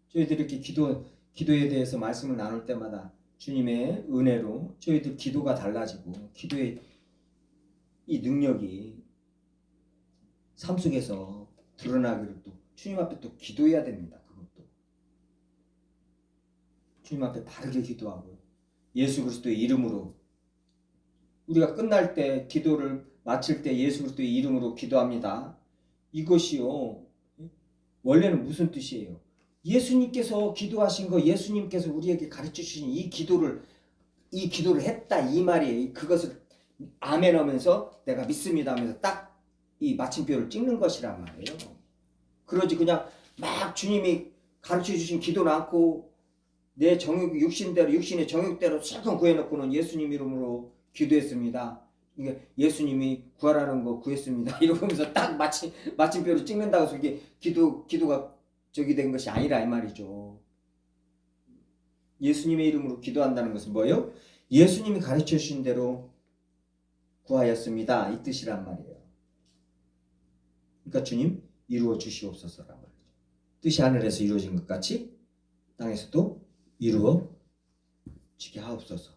저희들이 이렇게 기도에 대해서 말씀을 나눌 때마다 주님의 은혜로 저희들 기도가 달라지고 기도의 이 능력이 삶 속에서 드러나기를 또 주님 앞에 또 기도해야 됩니다. 그것도 주님 앞에 바르게 기도하고 예수 그리스도의 이름으로 우리가 끝날 때 기도를 마칠 때 예수 그리스도의 이름으로 기도합니다. 이것이요 원래는 무슨 뜻이에요? 예수님께서 기도하신 거 예수님께서 우리에게 가르쳐 주신 이 기도를 했다 이 말이에요. 그것을 아멘 하면서 내가 믿습니다 하면서 딱 이 마침표를 찍는 것이란 말이에요. 그러지 그냥 막 주님이 가르쳐 주신 기도는 않고 내 정욕 육신대로 육신의 정욕대로 실컷 구해놓고는 예수님 이름으로 기도했습니다. 이게 예수님이 구하라는 거 구했습니다. 이러면서 딱 마침표를 찍는다고 해서 이게 기도가 저기 된 것이 아니라 이 말이죠. 예수님의 이름으로 기도한다는 것은 뭐예요? 예수님이 가르쳐 주신 대로 구하였습니다. 이 뜻이란 말이에요. 그러니까 주님 이루어 주시옵소서란 말이죠. 뜻이 하늘에서 이루어진 것 같이 땅에서도 이루어지게 하옵소서.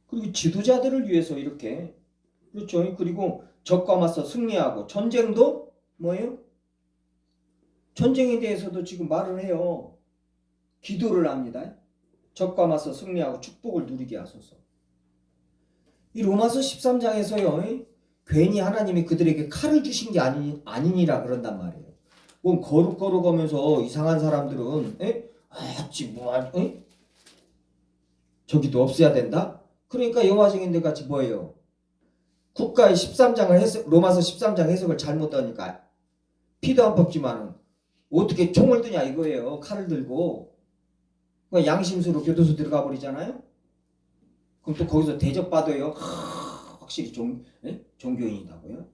그리고 지도자들을 위해서 이렇게 그렇죠. 그리고 적과 맞서 승리하고 전쟁도 뭐예요? 전쟁에 대해서도 지금 말을 해요. 기도를 합니다. 적과 맞서 승리하고 축복을 누리게 하소서. 이 로마서 13장에서요. 괜히 하나님이 그들에게 칼을 주신 게 아니니라 그런단 말이에요. 뭐 거룩거룩하면서 이상한 사람들은 저기도 없어야 된다? 그러니까 영화적인들 같이 뭐예요? 국가의 13장을 로마서 13장 해석을 잘못하니까 피도 안 뽑지만은 어떻게 총을 드냐 이거예요. 칼을 들고 양심수로 교도소 들어가 버리잖아요. 그럼 또 거기서 대접받아요. 확실히 종교인이다고요.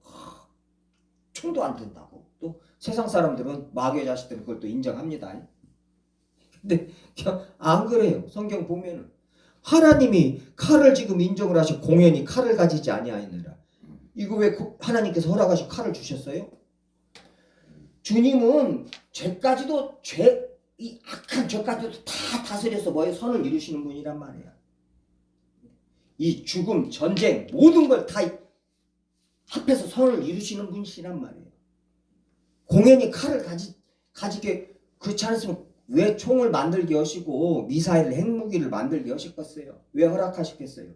총도 안 든다고. 또 세상 사람들은 마귀의 자식들은 그걸 또 인정합니다. 근데 안 그래요. 성경 보면은 하나님이 칼을 지금 인정을 하시고 공연히 칼을 가지지 아니하였느라. 이거 왜 하나님께서 허락하시고 칼을 주셨어요? 주님은 이 악한 죄까지도 다 다스려서 뭐예요? 선을 이루시는 분이란 말이야. 이 죽음, 전쟁 모든 걸 다 합해서 선을 이루시는 분이시란 말이에요. 공연히 칼을 가지게 그렇지 않았으면 왜 총을 만들게 하시고 미사일을 핵무기를 만들게 하셨겠어요? 왜 허락하셨겠어요?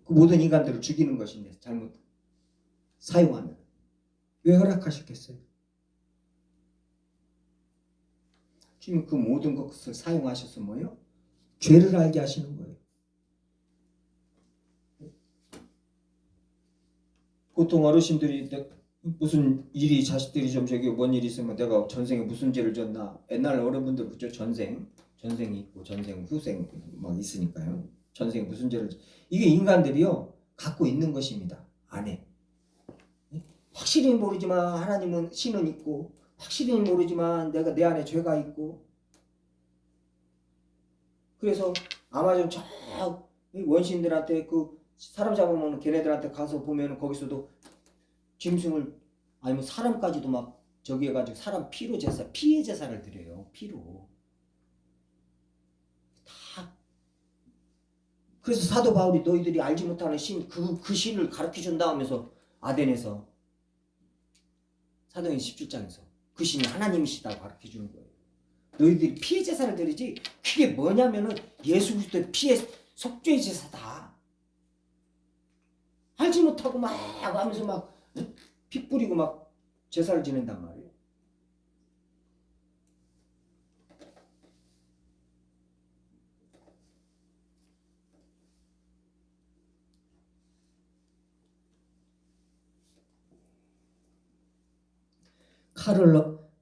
그 모든 인간들을 죽이는 것인데 잘못 사용하면 왜 허락하셨겠어요? 지금 그 모든 것을 사용하셔서 뭐예요? 죄를 알게 하시는 거예요. 보통 어르신들이 무슨 일이 자식들이 좀 저기 뭔 일이 있으면 내가 전생에 무슨 죄를 졌나. 옛날 어른분들 그죠? 전생이 있고 전생 후생 막 있으니까요. 전생에 무슨 죄를 이게 인간들이요 갖고 있는 것입니다. 안에 확실히 모르지만 하나님은 신은 있고 확실히 모르지만 내 안에 죄가 있고 그래서 아마존 저 원신들한테 그 사람 잡으면 걔네들한테 가서 보면 거기서도 짐승을 아니면 사람까지도 막 저기 해가지고 사람 피로 피해 제사를 드려요. 피로 다. 그래서 사도 바울이 너희들이 알지 못하는 신 그 신을 가르쳐 준다 하면서 아덴에서 사도행 17장에서 그 신이 하나님이시다고 가르쳐 주는 거예요. 너희들이 피해 제사를 드리지 그게 뭐냐면은 예수 그리스도의 피해 속죄 제사다. 알지 못하고 막 하면서 막 피 뿌리고 막 제사를 지낸단 말이에요.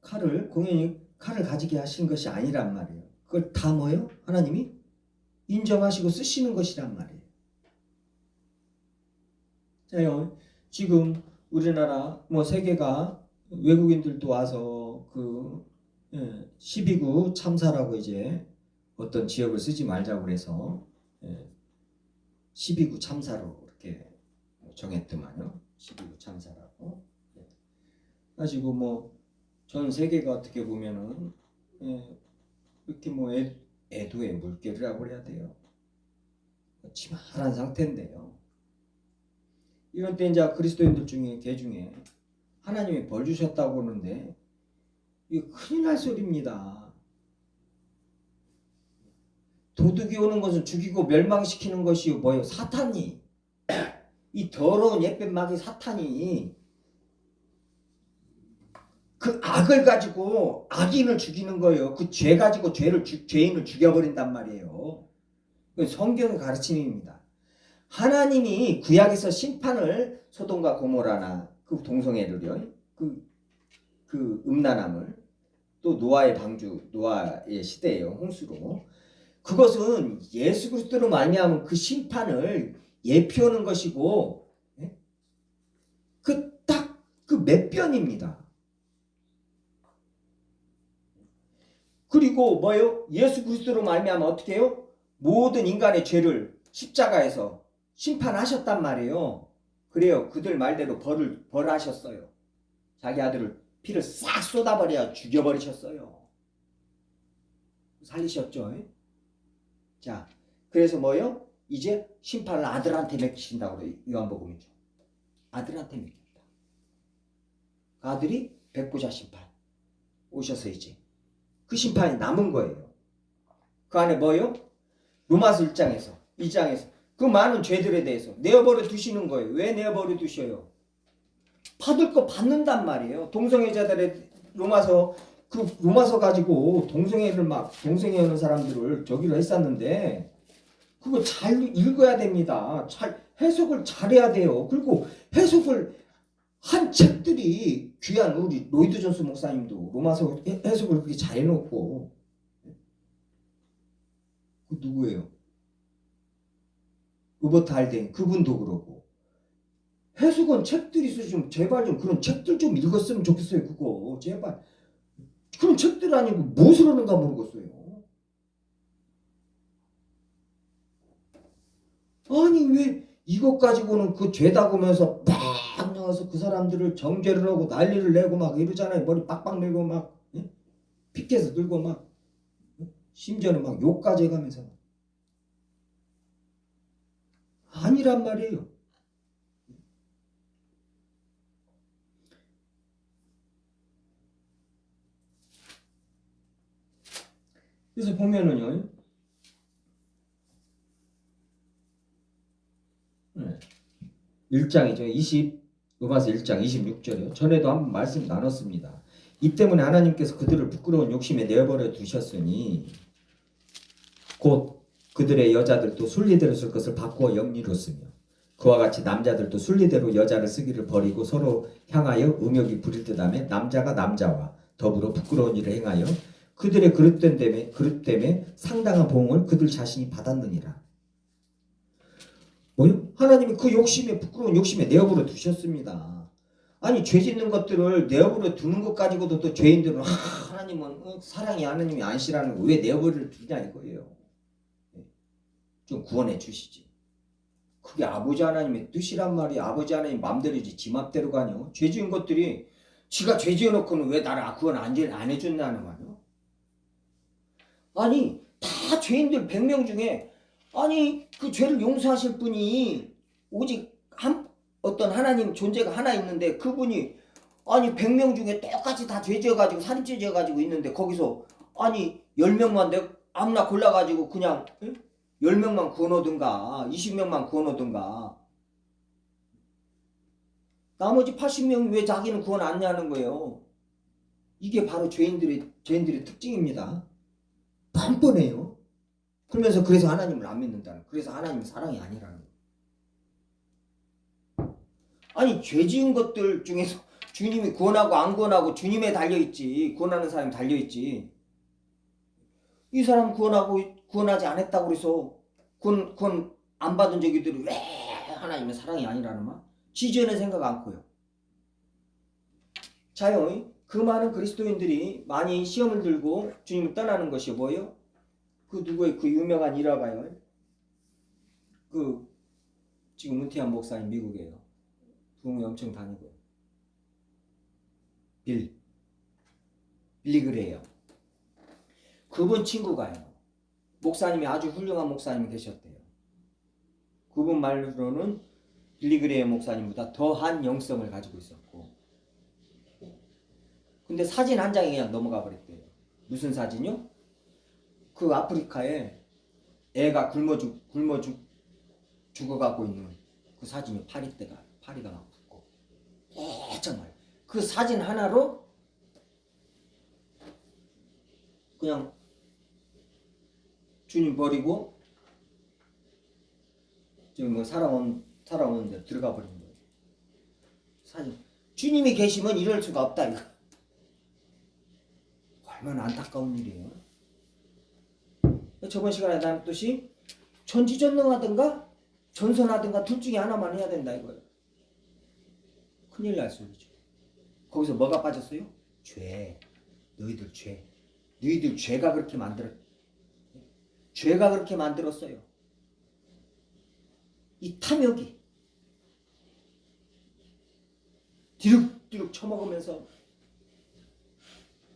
칼을 공연히 칼을 가지게 하신 것이 아니란 말이에요. 그걸 다 뭐예요? 하나님이 인정하시고 쓰시는 것이란 말이에요. 자요, 지금 우리나라 세계가 외국인들도 와서 그 12구 참사라고 이제 어떤 지역을 쓰지 말자고 그래서 12구 참사로 그렇게 정했더만요. 12구 참사라고. 가지고 뭐 전 세계가 어떻게 보면은 이렇게 뭐 애도의 물결이라고 해야 돼요. 치밀한 상태인데요. 이런 때 이제 그리스도인들 중에 개 중에 하나님이 벌 주셨다고 하는데 이거 큰일 날 소리입니다. 도둑이 오는 것은 죽이고 멸망시키는 것이요 뭐요? 사탄이. 이 더러운 옛뱀마귀 사탄이 그 악을 가지고 악인을 죽이는 거예요. 그 죄 가지고 죄인을 죽여버린단 말이에요. 성경의 가르침입니다. 하나님이 구약에서 심판을 소돔과 고모라나 그 동성애를요, 그 음란함을 또 노아의 방주, 노아의 시대예요, 홍수로. 그것은 예수 그리스도로 말미암은 그 심판을 예표하는 것이고, 그 딱 그 몇 변입니다. 그리고 뭐요? 예수 그리스도로 말미암아 어떻게 해요? 모든 인간의 죄를 십자가에서 심판하셨단 말이에요. 그래요. 그들 말대로 벌하셨어요. 자기 아들을 피를 싹 쏟아버려 죽여버리셨어요. 살리셨죠? 자, 그래서 뭐요? 이제 심판을 아들한테 맡기신다고 그래요. 요한복음이죠. 아들한테 맡겼다. 아들이 백보자 심판 오셔서 이제 그 심판이 남은 거예요. 그 안에 뭐요? 로마서 2장에서 그 많은 죄들에 대해서 내어버려 두시는 거예요. 왜 내어버려 두셔요? 받을 거 받는단 말이에요. 동성애자들의 로마서 가지고 동성애하는 사람들을 저기로 했었는데 그거 잘 읽어야 됩니다. 잘 해석을 잘해야 돼요. 그리고 해석을 한 책들이 귀한 우리 로이드 존스 목사님도 로마서 해석을 그렇게 잘 해놓고 그 누구예요? 로버트 할덴 그분도 그러고 해석은 책들이 있어 좀 제발 좀 그런 책들 좀 읽었으면 좋겠어요. 그거 제발 그런 책들 아니고 무엇을 하는가 모르겠어요. 아니 왜 이것 가지고는 그 죄다 보면서 막 나와서 그 사람들을 정죄를 하고 난리를 내고 막 이러잖아요. 머리 빡빡 밀고 막 피켓을 들고 막 심지어는 막 욕까지 해가면서 아니란 말이에요. 그래서 보면은요. 네. 1장이죠. 로마서 1장 26절이요. 전에도 한번 말씀 나눴습니다. 이 때문에 하나님께서 그들을 부끄러운 욕심에 내버려 두셨으니 곧 그들의 여자들도 순리대로 쓸 것을 바꾸어 영리로 쓰며 그와 같이 남자들도 순리대로 여자를 쓰기를 버리고 서로 향하여 음욕이 부릴 듯하며 남자가 남자와 더불어 부끄러운 일을 행하여 그들의 그릇 때문에 상당한 보응을 그들 자신이 받았느니라. 뭐요? 하나님이 그 부끄러운 욕심에 내어버려 두셨습니다. 아니 죄 짓는 것들을 내어버려 두는 것 가지고도 또 죄인들은 하나님은 사랑이 하나님이 아니시라는 거 왜 내어버려 두냐 이거예요. 좀 구원해 주시지. 그게 아버지 하나님의 뜻이란 말이야. 아버지 하나님 맘대로지 지 맘대로가 아니요. 죄 지은 것들이 지가 죄 지어놓고는 왜 나를 구원 안 해준다는 말이요. 아니 다 죄인들 100명 중에 아니 그 죄를 용서하실 분이 오직 어떤 하나님 존재가 하나 있는데 그분이 아니 100명 중에 똑같이 다 죄 지어가지고 살인죄 지어가지고 있는데 거기서 아니 10명만 아무나 골라가지고 그냥 10명만 구원하든가 20명만 구원하든가 나머지 80명이 왜 자기는 구원 안 하는 거예요. 이게 바로 죄인들의 특징입니다. 뻔뻔해요. 그래서 하나님을 안 믿는다는, 그래서 하나님이 사랑이 아니라는 거예요. 아니 죄 지은 것들 중에서 주님이 구원하고 안 구원하고 주님에 달려있지. 구원하는 사람이 달려있지. 이 사람 구원하지 않았다고 그래서 구원 안 받은 저기들이 왜 하나님의 사랑이 아니라는 말? 지지연의 생각 않고요. 자요, 그 많은 그리스도인들이 많이 시험을 들고 주님을 떠나는 것이 뭐예요? 그 누구의 그 유명한 일화가요. 지금 은퇴한 목사님 미국이에요. 부흥회 엄청 다니고요. 빌리그레이요. 그분 친구가요. 목사님이 아주 훌륭한 목사님이 계셨대요. 그분 말로는 빌리그레이 목사님보다 더한 영성을 가지고 있었고, 근데 사진 한 장이 그냥 넘어가 버렸대요. 무슨 사진이요? 그 아프리카에 애가 죽어가고 있는 그 사진이 파리가 막 붙고, 정말 그 사진 하나로 그냥 주님 버리고 지금 뭐 살아오는데 들어가 버린 거예요. 사실 주님이 계시면 이럴 수가 없다 이거. 얼마나 안타까운 일이에요. 저번 시간에 나눴듯이 전지전능하든가 전선하든가 둘 중에 하나만 해야 된다 이거예요. 큰일 날 소리죠. 거기서 뭐가 빠졌어요? 죄. 너희들 죄가 그렇게 만들었어요. 이 탐욕이 디룩디룩 처먹으면서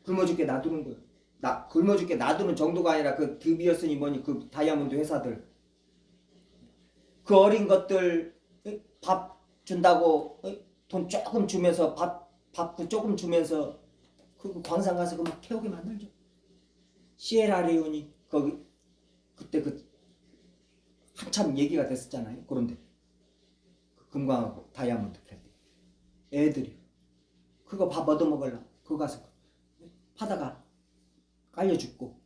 굶어 죽게 놔두는 거예요. 굶어 죽게 놔두는 정도가 아니라 그 드비어스니 뭐니 그 다이아몬드 회사들 그 어린 것들 밥 준다고 돈 조금 주면서 밥 조금 주면서 그 광산 가서 막 태우게 만들죠. 시에라레온이 거기 그때 한참 얘기가 됐었잖아요. 그런데 그 금광하고 다이아몬드 캘 때 애들이 그거 밥 얻어먹으려고 그거 가서 하다가 깔려 죽고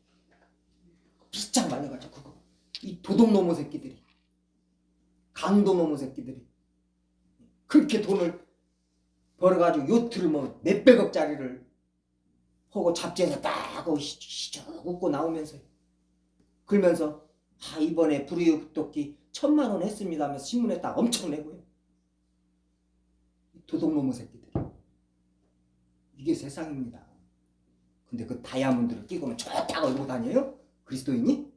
비짝 말려가지고 그거 이 도둑놈의 새끼들이 강도놈의 새끼들이 그렇게 돈을 벌어가지고 요트를 뭐 몇백억짜리를 하고 잡지에서 딱 하고 시적 웃고 나오면서요. 그러면서 이번에 불이익 돕기 1,000만 원 했습니다 하면서 신문에 딱 엄청 내고요. 도둑놈의 새끼들. 이게 세상입니다. 근데 그 다이아몬드를 끼고는 좋다고 이러고 다녀요? 그리스도인이?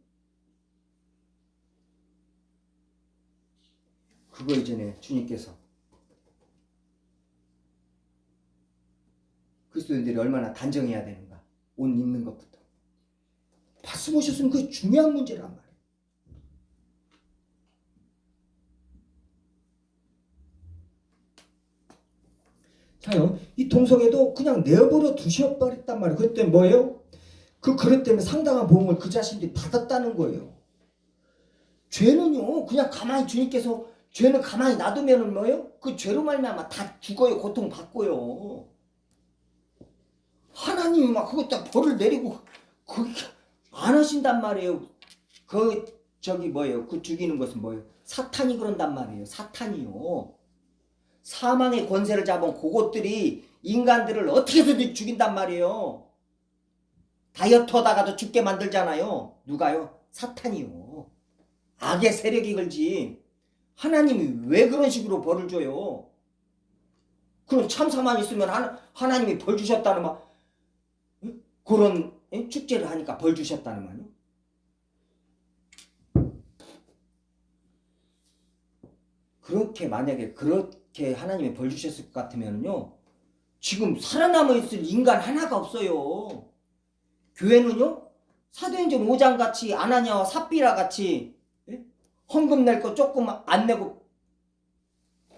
그거 이전에 주님께서 그리스도인들이 얼마나 단정해야 되는가. 옷 입는 것부터. 말씀하셨으면 그게 중요한 문제란 말이에요. 자요, 이 동석에도 그냥 내버려 두셔버렸단 말이에요. 그때 뭐예요? 그 그릇 때문에 상당한 보응을 그 자신들이 받았다는 거예요. 죄는요, 그냥 가만히 주님께서 죄는 가만히 놔두면은 뭐예요? 그 죄로 말미암아 다 죽어요. 고통받고요. 하나님이 막 그것도 벌을 내리고 그렇게 안 하신단 말이에요. 그 죽이는 것은 뭐예요? 사탄이 그런단 말이에요. 사탄이요. 사망의 권세를 잡은 그것들이 인간들을 어떻게 해서든 죽인단 말이에요. 다이어트 하다가도 죽게 만들잖아요. 누가요? 사탄이요. 악의 세력이 걸지. 하나님이 왜 그런 식으로 벌을 줘요? 그런 참사만 있으면 하나님이 벌 주셨다는 말, 그런 축제를 하니까 벌 주셨다는 말이요. 그렇게 만약에 그렇게 하나님이 벌 주셨을 것 같으면요, 지금 살아남아 있을 인간 하나가 없어요. 교회는요, 사도행전 5장 같이 아나니아와 삽비라 같이 헌금 낼 거 조금 안 내고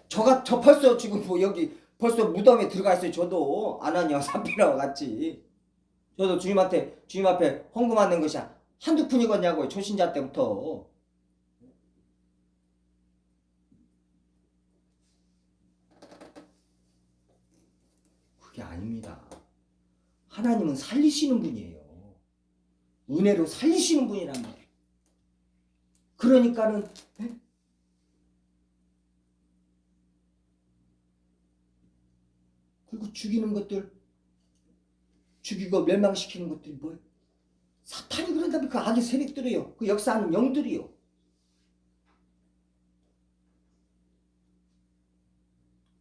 저 벌써 지금 뭐 여기 벌써 무덤에 들어가 있어요. 저도 아나니아와 삽비라와 같이 저도 주님 앞에 헌금 안 낸 것이 한두 푼이겠냐고요. 초신자 때부터. 그게 아닙니다. 하나님은 살리시는 분이에요. 은혜로 살리시는 분이란 말이에요. 그러니까는 그리고 죽이는 것들, 죽이고 멸망시키는 것들이 뭐예요? 사탄이 그런다면 그 악의 세력들이요. 그 역사하는 영들이요.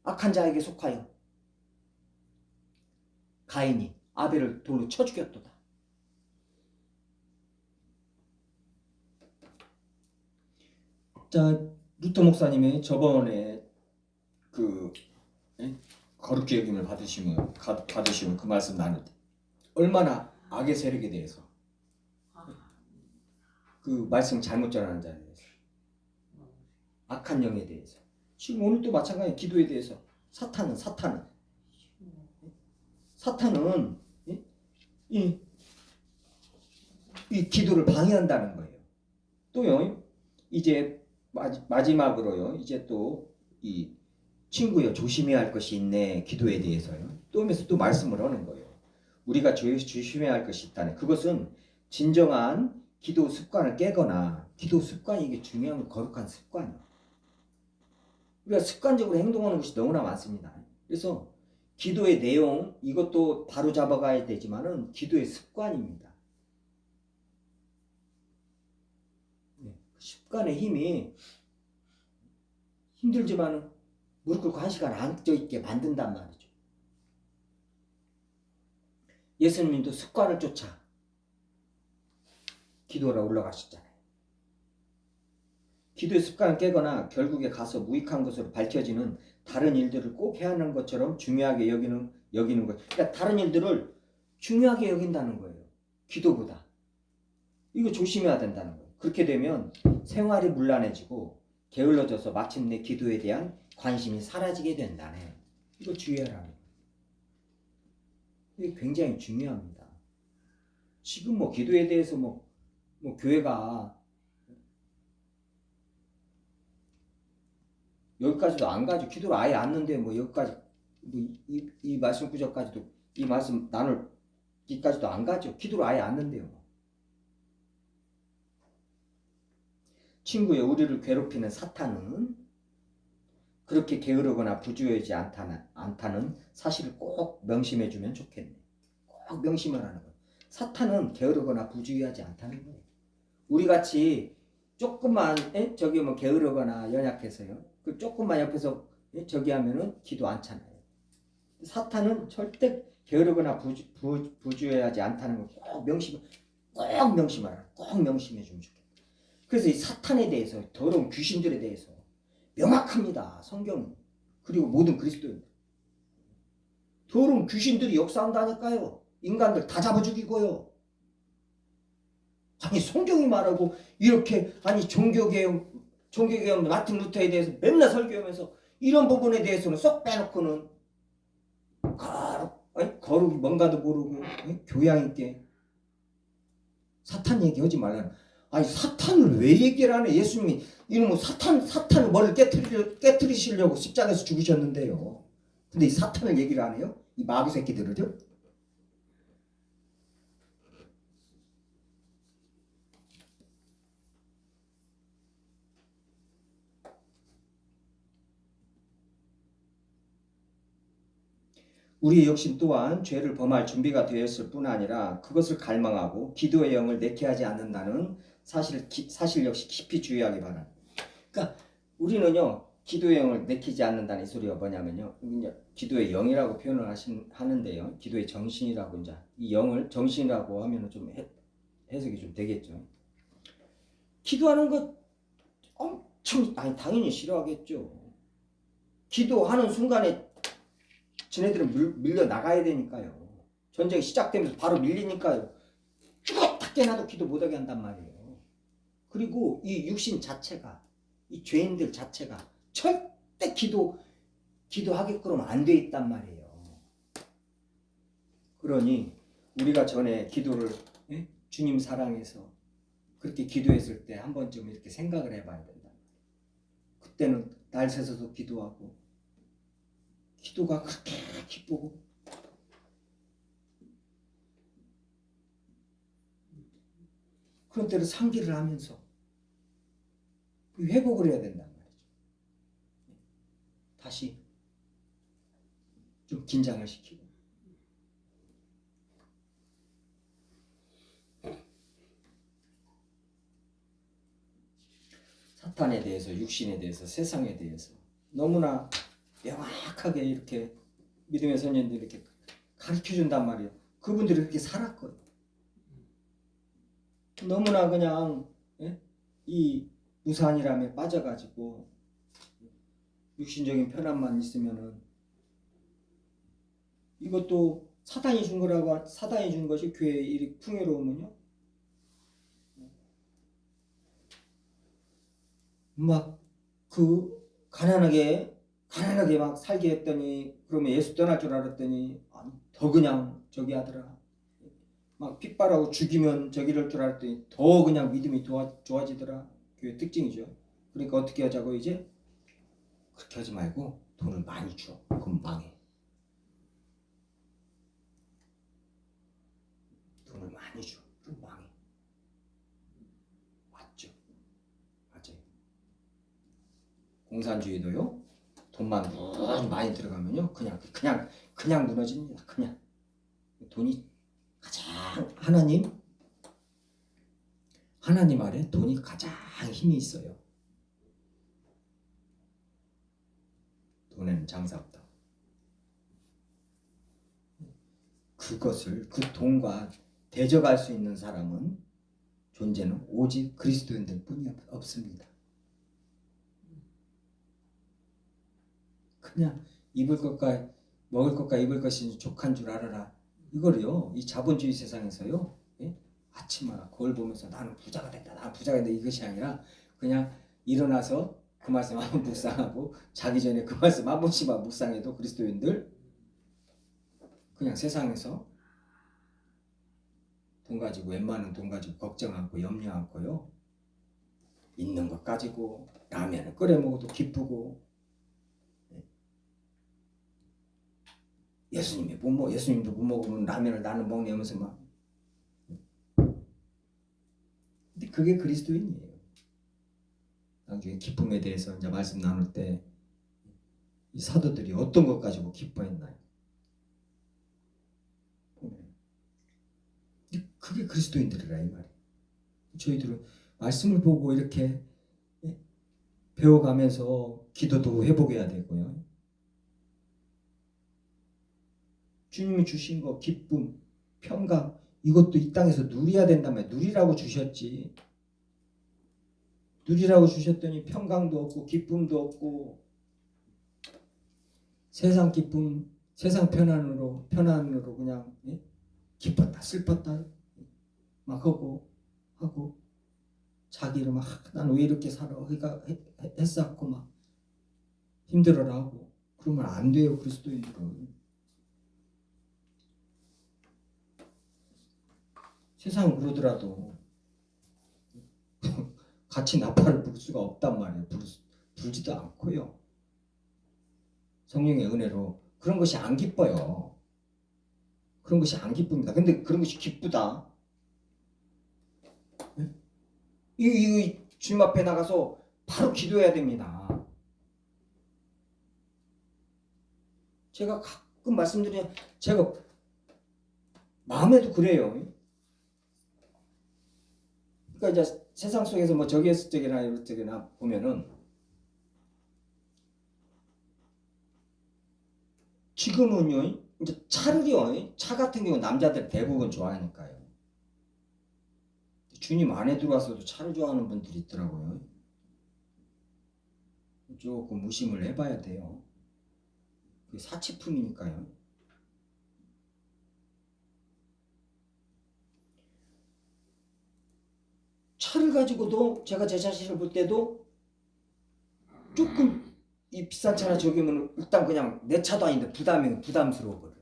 악한 자에게 속하여 가인이 아벨을 돌로 쳐 죽였도다. 자, 루터 목사님이 저번에 그 거룩히 여김을 받으시면 그 말씀 나눌 때 얼마나 악의 세력에 대해서 그 말씀 잘못 전하는 자에 대해서 악한 영에 대해서 지금 오늘도 마찬가지 기도에 대해서 사탄은 이 기도를 방해한다는 거예요. 또요 이제 마지막으로요 이제 또 이 친구여 조심해야 할 것이 있네 기도에 대해서요. 또 하면서 또 말씀을 하는 거예요. 우리가 조심해야 할 것이 있다네. 그것은 진정한 기도 습관을 깨거나 기도 습관이 이게 중요한 거룩한 습관이에요. 우리가 습관적으로 행동하는 것이 너무나 많습니다. 그래서 기도의 내용 이것도 바로 잡아가야 되지만은 기도의 습관입니다. 습관의 힘이 힘들지만은 무릎 꿇고 1시간 앉아있게 만든단 말이죠. 예수님도 습관을 쫓아 기도하러 올라가셨잖아요. 기도의 습관을 깨거나 결국에 가서 무익한 것으로 밝혀지는 다른 일들을 꼭 해야 하는 것처럼 중요하게 여기는 것. 그러니까 다른 일들을 중요하게 여긴다는 거예요. 기도보다. 이거 조심해야 된다는 거예요. 그렇게 되면 생활이 문란해지고 게을러져서 마침내 기도에 대한 관심이 사라지게 된다네. 이거 주의하라는 거예요. 이게 굉장히 중요합니다. 지금 뭐 기도에 대해서 뭐 교회가 여기까지도 안 가죠. 기도를 아예 안 넣는데 뭐 여기까지 이 말씀 구절까지도 이 말씀 나눌기까지도 안 가죠. 기도를 아예 안 넣는데요. 친구여 우리를 괴롭히는 사탄은 그렇게 게으르거나 부주의하지 않다는 사실을 꼭 명심해 주면 좋겠네. 꼭 명심을 하는 거예요. 사탄은 게으르거나 부주의하지 않다는 거예요. 우리같이 조금만 저기 뭐 게으르거나 연약해서요. 그 조금만 옆에서 저기 하면은 기도 안 차나요. 사탄은 절대 게으르거나 부주의하지 않다는 걸 꼭 명심하라. 꼭 명심해 주면 좋겠다. 그래서 이 사탄에 대해서 더러운 귀신들에 대해서 명확합니다. 성경은. 그리고 모든 그리스도인들. 더러운 귀신들이 역사한다니까요. 인간들 다 잡아 죽이고요. 아니 성경이 말하고 이렇게 아니 종교개혁 마틴 루터에 대해서 맨날 설교하면서 이런 부분에 대해서는 쏙 빼놓고는 거룩이 뭔가도 모르고 교양 있게 사탄 얘기하지 말라는. 아니 사탄을 왜 얘기를 하네. 예수님이 이놈의 사탄을 머리를 깨트리시려고 십자가에서 죽으셨는데요. 근데 이 사탄을 얘기를 안 해요? 이 마귀 새끼들을요? 우리 역시 또한 죄를 범할 준비가 되었을 뿐 아니라 그것을 갈망하고 기도의 영을 내게 하지 않는다는 사실 역시 깊이 주의하기 바랍니다. 그러니까 우리는요 기도의 영을 내키지 않는다는 이 소리가 뭐냐면요, 기도의 영이라고 표현을 하는데요, 기도의 정신이라고 이제 이 영을 정신이라고 하면은 좀 해석이 좀 되겠죠. 기도하는 것 엄청 당연히 싫어하겠죠. 기도하는 순간에 지네들은 밀려 나가야 되니까요. 전쟁이 시작되면서 바로 밀리니까요. 죽었다 깨나도 기도 못하게 한단 말이에요. 그리고 이 육신 자체가 이 죄인들 자체가 절대 기도하게끔 안 돼 있단 말이에요. 그러니 우리가 전에 기도를 주님 사랑해서 그렇게 기도했을 때 한 번쯤 이렇게 생각을 해봐야 된다. 그때는 날 새서도 기도하고 기도가 그렇게 기쁘고 그런 때를 상기를 하면서 회복을 해야 된단 말이죠. 다시 좀 긴장을 시키고 사탄에 대해서, 육신에 대해서, 세상에 대해서 너무나 명확하게 이렇게 믿음의 선생님들이 이렇게 가르쳐준단 말이에요. 그분들이 그렇게 살았거든요. 너무나 그냥 이 무산이람에 빠져가지고 육신적인 편안만 있으면은 이것도 사단이 준 거라고 사단이 준 것이 교회에 이리 풍요로우면요. 막 그 가난하게 막 살게 했더니 그러면 예수 떠날 줄 알았더니 아니, 더 그냥 저기 하더라. 막 핍박하고 죽이면 저기 이럴 줄 알았더니 더 그냥 믿음이 좋아지더라. 교회 특징이죠. 그러니까 어떻게 하자고 이제 그렇게 하지 말고 돈을 많이 줘. 그럼 망해. 돈을 많이 줘. 그럼 망해. 맞죠? 맞아요. 공산주의도요. 돈만 많이 들어가면요. 그냥 무너집니다. 그냥 돈이 가장 하나님 아래 돈이 가장 힘이 있어요. 돈에는 장사 없다. 그것을 그 돈과 대적할 수 있는 사람은 존재는 오직 그리스도인들 뿐이 없습니다. 그냥 입을 것과 먹을 것과 입을 것이 족한 줄 알아라. 이거를요. 이 자본주의 세상에서요. 예? 아침마다 거울 보면서 나는 부자가 됐다. 나는 부자가 됐다. 이것이 아니라 그냥 일어나서 그 말씀 한번 묵상하고 자기 전에 그 말씀 한 번씩만 묵상해도 그리스도인들 그냥 세상에서 돈 가지고 웬만한 돈 가지고 걱정 않고 염려 않고요. 있는 것 가지고 라면을 끓여 먹어도 기쁘고 예수님도 못 먹으면 라면을 나는 먹네 하면서 막. 근데 그게 그리스도인이에요. 나중에 기쁨에 대해서 이제 말씀 나눌 때 이 사도들이 어떤 것 가지고 기뻐했나요? 그게 그리스도인들이라 이 말이에요. 저희들은 말씀을 보고 이렇게 배워가면서 기도도 회복해야 되고요. 주님이 주신 거 기쁨, 평강 이것도 이 땅에서 누려야 된다면 누리라고 주셨지. 누리라고 주셨더니 평강도 없고 기쁨도 없고 세상 기쁨, 세상 편안으로 그냥 기뻤다 슬펐다 막 하고 자기를 막 나는 왜 이렇게 살아 그러니까 했었고 막 힘들어라 하고 그러면 안 돼요. 그리스도인들은 세상은 그러더라도 같이 나팔을 부를 수가 없단 말이에요. 불지도 않고요. 성령의 은혜로 그런 것이 안 기뻐요. 그런 것이 안 기쁩니다. 근데 그런 것이 기쁘다. 이 주님 앞에 나가서 바로 기도해야 됩니다. 제가 가끔 말씀드리면 제가 마음에도 그래요. 그러니까 이제 세상 속에서 뭐 저기나 이쪽이나 보면은 지금은요 이제 차 같은 경우 남자들 대부분 좋아하니까요. 주님 안에 들어와서도 차를 좋아하는 분들이 있더라고요. 조금 무심을 해봐야 돼요. 그게 사치품이니까요. 차를 가지고도 제가 제 자신을 볼 때도 조금 이 비싼 차나 저기면 일단 그냥 내 차도 아닌데 부담스러워거든.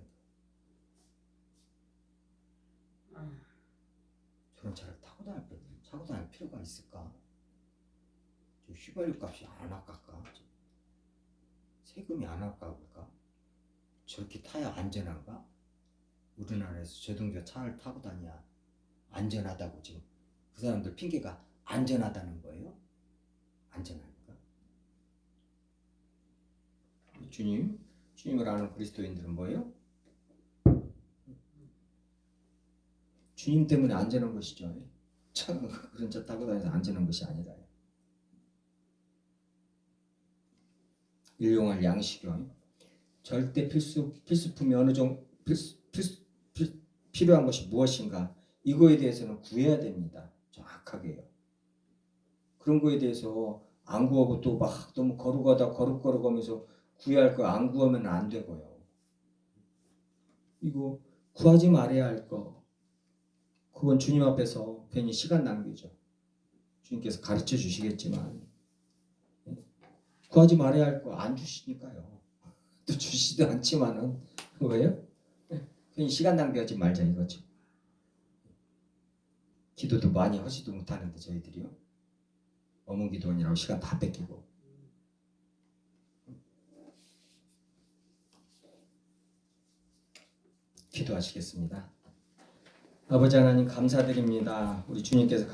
저런 차를 타고 다닐 필요가 있을까? 휘발유 값이 안 아깝까? 세금이 안 아까울까? 저렇게 타야 안전한가? 우리나라에서 저동자 차를 타고 다녀야 안전하다고 지금 그 사람들 핑계가 안전하다는 거예요? 안전하니까? 주님을 아는 그리스도인들은 뭐예요? 주님 때문에 안전한 것이죠. 그런 차 타고 다녀서 안전한 것이 아니라요. 일용할 양식이요. 절대 필수품이 어느 정도 필요한 것이 무엇인가 이거에 대해서는 구해야 됩니다. 정확하게요. 그런 거에 대해서 안 구하고 또 막 너무 거룩거룩하면서 구해야 할 거 안 구하면 안 되고요. 이거 구하지 말아야 할 거, 그건 주님 앞에서 괜히 시간 낭비죠. 주님께서 가르쳐 주시겠지만 구하지 말아야 할 거 안 주시니까요. 또 주시도 않지만은 왜요? 괜히 시간 낭비하지 말자 이거죠. 기도도 많이 하지도 못하는데 저희들이요. 어문기도원이라고 시간 다 뺏기고. 기도하시겠습니다. 아버지 하나님 감사드립니다. 우리 주님께서